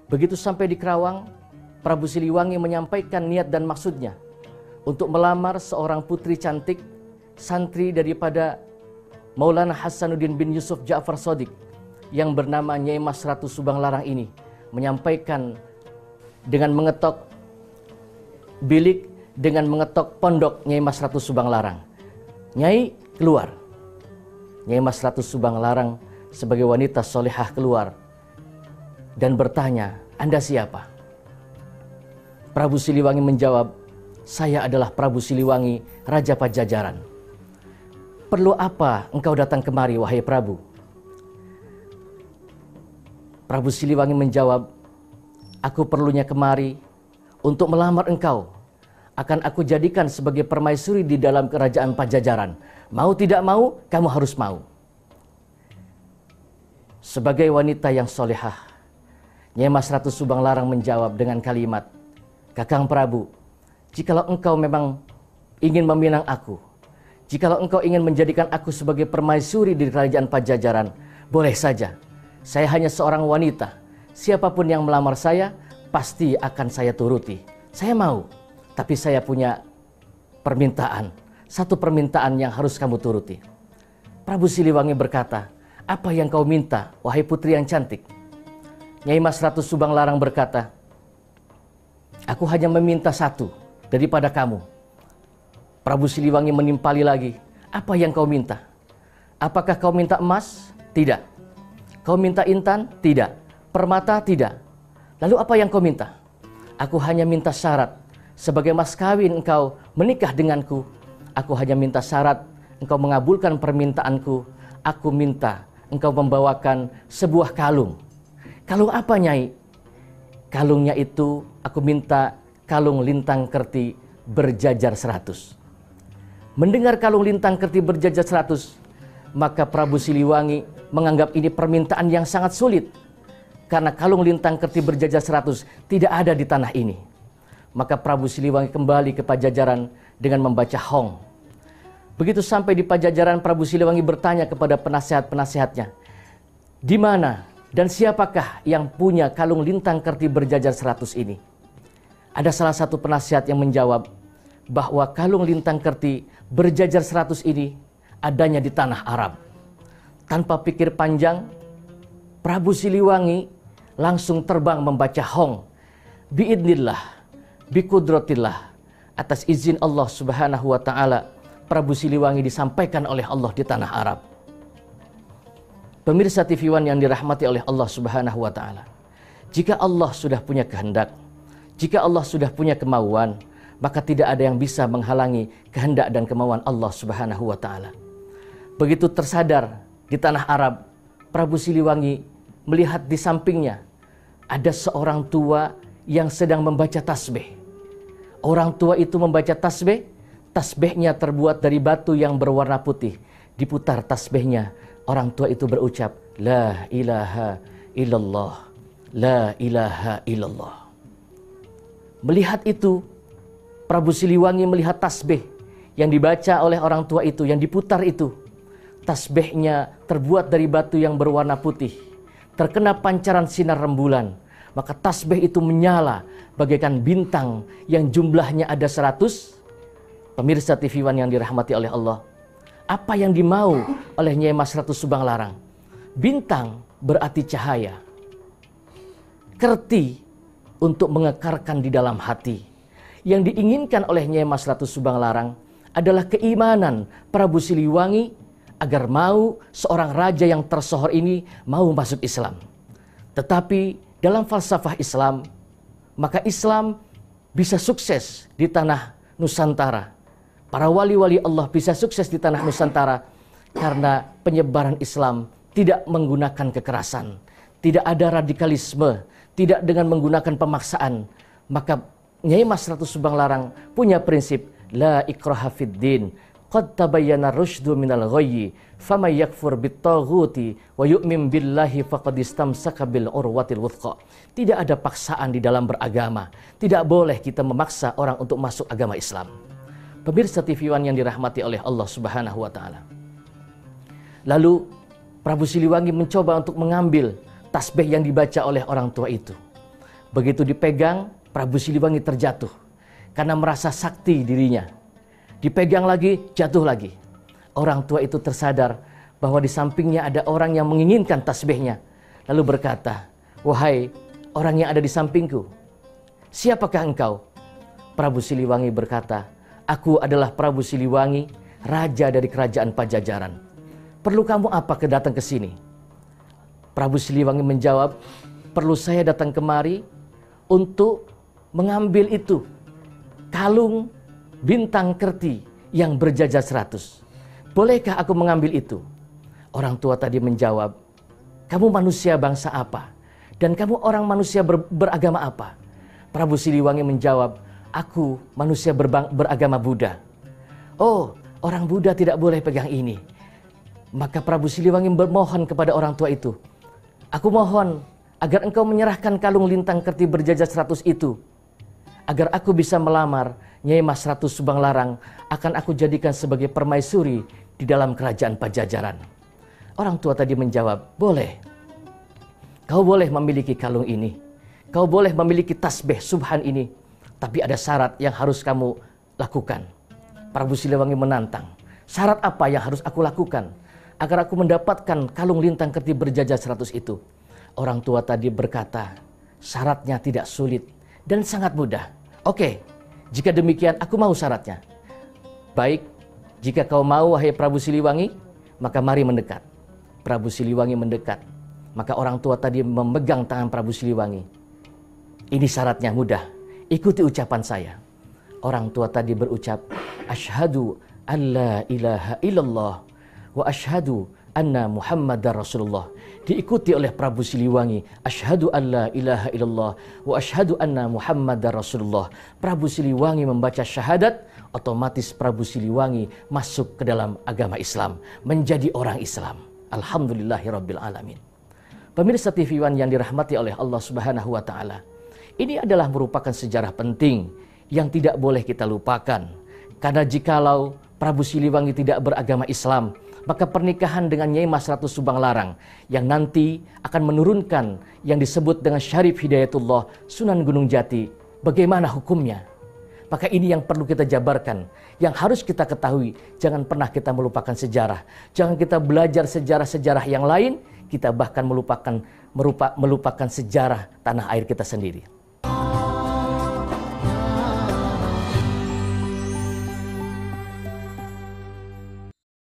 Begitu sampai di Kerawang, Prabu Siliwangi menyampaikan niat dan maksudnya untuk melamar seorang putri cantik, santri daripada Maulana Hasanuddin bin Yusuf Ja'far Shadiq yang bernama Nyai Mas Ratu Subang Larang ini, menyampaikan dengan mengetok bilik, dengan mengetok pondok Nyai Mas Ratu Subang Larang. Nyai keluar. Nyai Mas Ratu Subang Larang sebagai wanita solehah keluar dan bertanya, "Anda siapa?" Prabu Siliwangi menjawab, "Saya adalah Prabu Siliwangi, Raja Pajajaran." "Perlu apa engkau datang kemari, wahai Prabu?" Prabu Siliwangi menjawab, "Aku perlunya kemari untuk melamar engkau. Akan aku jadikan sebagai permaisuri di dalam kerajaan Pajajaran. Mau tidak mau, kamu harus mau." Sebagai wanita yang solehah, Nyai Mas Ratu Subang Larang menjawab dengan kalimat, "Kakang Prabu, jikalau engkau memang ingin meminang aku, jikalau engkau ingin menjadikan aku sebagai permaisuri di kerajaan Pajajaran, boleh saja. Saya hanya seorang wanita. Siapapun yang melamar saya, pasti akan saya turuti. Saya mau. Tapi saya punya permintaan. Satu permintaan yang harus kamu turuti." Prabu Siliwangi berkata, "Apa yang kau minta, wahai putri yang cantik?" Nyai Mas Ratu Subang Larang berkata, "Aku hanya meminta satu daripada kamu." Prabu Siliwangi menimpali lagi, "Apa yang kau minta? Apakah kau minta emas? Tidak. Kau minta intan? Tidak. Permata? Tidak. Lalu apa yang kau minta?" "Aku hanya minta syarat. Sebagai mas kawin engkau menikah denganku. Aku hanya minta syarat engkau mengabulkan permintaanku. Aku minta engkau membawakan sebuah kalung." "Kalung apa, Nyai?" "Kalungnya itu aku minta kalung lintang kerti berjajar 100. Mendengar kalung lintang kerti berjajar 100, maka Prabu Siliwangi menganggap ini permintaan yang sangat sulit. Karena kalung lintang kerti berjajar 100 tidak ada di tanah ini. Maka Prabu Siliwangi kembali ke Pajajaran dengan membaca Hong. Begitu sampai di Pajajaran, Prabu Siliwangi bertanya kepada penasehat-penasehatnya, "Di mana dan siapakah yang punya kalung lintang kerti berjajar 100 ini?" Ada salah satu penasihat yang menjawab bahwa kalung lintang kerti berjajar 100 ini adanya di tanah Arab. Tanpa pikir panjang, Prabu Siliwangi langsung terbang membaca Hong. Biidnillah, biqudratillah, atas izin Allah Subhanahu wa Ta'ala, Prabu Siliwangi disampaikan oleh Allah di tanah Arab. Pemirsa TV One yang dirahmati oleh Allah Subhanahu wa Ta'ala, jika Allah sudah punya kehendak, jika Allah sudah punya kemauan, maka tidak ada yang bisa menghalangi kehendak dan kemauan Allah Subhanahu wa Ta'ala. Begitu tersadar di tanah Arab, Prabu Siliwangi melihat di sampingnya ada seorang tua yang sedang membaca tasbih. Orang tua itu membaca tasbih, tasbihnya terbuat dari batu yang berwarna putih. Diputar tasbihnya, orang tua itu berucap, "La ilaha illallah, la ilaha illallah." Melihat itu, Prabu Siliwangi melihat tasbih yang dibaca oleh orang tua itu, yang diputar itu. Tasbihnya terbuat dari batu yang berwarna putih, terkena pancaran sinar rembulan. Maka tasbih itu menyala bagaikan bintang yang jumlahnya ada 100. Pemirsa TV One yang dirahmati oleh Allah, apa yang dimau oleh Nyai Mas Ratu Subang Larang? Bintang berarti cahaya, kerti untuk mengekarkan di dalam hati. Yang diinginkan oleh Nyai Mas Ratu Subang Larang adalah keimanan Prabu Siliwangi agar mau seorang raja yang tersohor ini mau masuk Islam. Tetapi dalam falsafah Islam, maka Islam bisa sukses di tanah Nusantara. Para wali-wali Allah bisa sukses di tanah Nusantara karena penyebaran Islam tidak menggunakan kekerasan, tidak ada radikalisme, tidak dengan menggunakan pemaksaan. Maka Nyai Mas Ratu Subang Larang punya prinsip la ikraha fid din, qad tabayyana rusydu minal ghayyi, faman yakfur bittaghuti wa yu'min billahi faqad istamsaka bil urwatil wuthqa. Tidak ada paksaan di dalam beragama. Tidak boleh kita memaksa orang untuk masuk agama Islam. Pemirsa TV One yang dirahmati oleh Allah Subhanahu wa Ta'ala. Lalu Prabu Siliwangi mencoba untuk mengambil tasbih yang dibaca oleh orang tua itu. Begitu dipegang, Prabu Siliwangi terjatuh karena merasa sakti dirinya. Dipegang lagi, jatuh lagi. Orang tua itu tersadar bahwa di sampingnya ada orang yang menginginkan tasbihnya. Lalu berkata, "Wahai orang yang ada di sampingku, siapakah engkau?" Prabu Siliwangi berkata, "Aku adalah Prabu Siliwangi, raja dari kerajaan Pajajaran. Perlu kamu apa datang ke sini?" Prabu Siliwangi menjawab, "Perlu saya datang kemari untuk mengambil itu, kalung bintang kerti yang berjajar 100. Bolehkah aku mengambil itu?" Orang tua tadi menjawab, "Kamu manusia bangsa apa? Dan kamu orang manusia beragama apa?" Prabu Siliwangi menjawab, "Aku manusia beragama Buddha." "Oh, orang Buddha tidak boleh pegang ini." Maka Prabu Siliwangi bermohon kepada orang tua itu, "Aku mohon agar engkau menyerahkan kalung lintang kerti berjajar 100 itu, agar aku bisa melamar Nyai Mas Ratu Subanglarang, akan aku jadikan sebagai permaisuri di dalam kerajaan Pajajaran." Orang tua tadi menjawab, "Boleh. Kau boleh memiliki kalung ini. Kau boleh memiliki tasbih subhan ini. Tapi ada syarat yang harus kamu lakukan." Prabu Siliwangi menantang. "Syarat apa yang harus aku lakukan agar aku mendapatkan kalung lintang kerti berjajar 100 itu?" Orang tua tadi berkata, "Syaratnya tidak sulit dan sangat mudah." "Oke, jika demikian aku mau syaratnya." "Baik, jika kau mau wahai Prabu Siliwangi, maka mari mendekat." Prabu Siliwangi mendekat. Maka orang tua tadi memegang tangan Prabu Siliwangi. "Ini syaratnya mudah, ikuti ucapan saya." Orang tua tadi berucap, "Asyhadu an la ilaha illallah wa asyhadu anna Muhammadar Rasulullah." Diikuti oleh Prabu Siliwangi, "Asyhadu an la ilaha illallah wa asyhadu anna Muhammadar Rasulullah." Prabu Siliwangi membaca syahadat, otomatis Prabu Siliwangi masuk ke dalam agama Islam, menjadi orang Islam. Alhamdulillahirabbil alamin. Pemirsa TV One yang dirahmati oleh Allah Subhanahu wa taala. Ini adalah merupakan sejarah penting yang tidak boleh kita lupakan. Karena jikalau Prabu Siliwangi tidak beragama Islam, maka pernikahan dengan Nyai Mas Ratu Subanglarang yang nanti akan menurunkan yang disebut dengan Syarif Hidayatullah Sunan Gunung Jati, bagaimana hukumnya? Maka ini yang perlu kita jabarkan, yang harus kita ketahui. Jangan pernah kita melupakan sejarah. Jangan kita belajar sejarah-sejarah yang lain, kita bahkan melupakan sejarah tanah air kita sendiri.